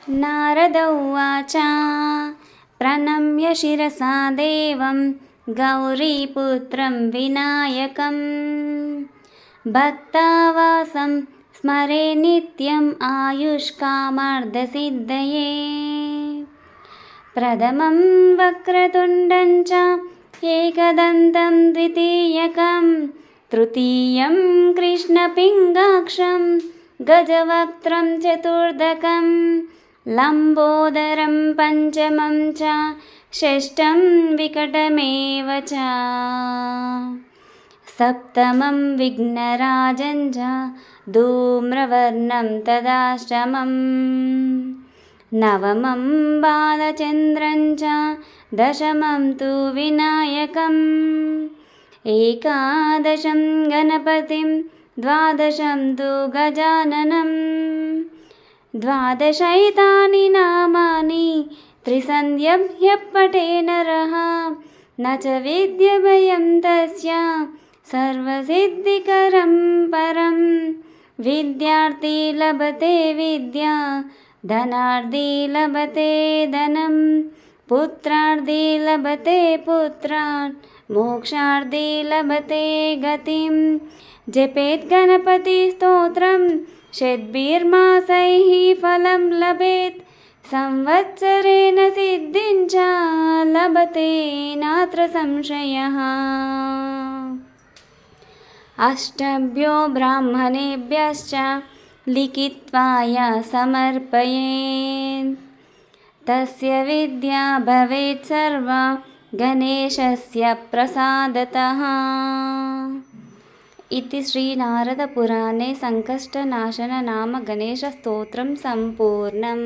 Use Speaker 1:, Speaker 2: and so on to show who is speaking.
Speaker 1: नारद उवाच प्रणम्य शिरसा देवं गौरीपुत्रं विनायकं भक्तावासं स्मरे नित्यम् आयुष्कामार्धसिद्धये। प्रथमं वक्रतुण्डं च एकदन्तं द्वितीयकं तृतीयं कृष्णपिङ्गाक्षं गजवक्त्रं चतुर्दकं लम्बोदरं पञ्चमं च षष्ठं विकटमेव च सप्तमं विघ्नराजं च धूम्रवर्णं तदाष्टमम् नवमं बालचन्द्रं च दशमं तु विनायकम् एकादशं गणपतिं द्वादशं तु गजाननं द्वादशैतानि नामानि त्रिसन्ध्यं पठे नरः न च विद्यभयं तस्य सर्वसिद्धिकरं परं विद्यार्थी लभते विद्या धनार्थी लभते धनं पुत्रार्थी लभते पुत्रान् मोक्षार्थी लभते गतिं जपेत् गणपतिस्तोत्रं षड्भिर्मासैः फलं लभेत् संवत्सरेण सिद्धिं च लभते नात्र संशयः। अष्टभ्यो ब्राह्मणेभ्यश्च लिखित्वाय समर्पयेत् तस्य विद्या भवेत् सर्वा गणेशस्य प्रसादतः। इति श्रीनारदपुराणे संकष्टनाशन नाम गणेशस्तोत्रं सम्पूर्णम्।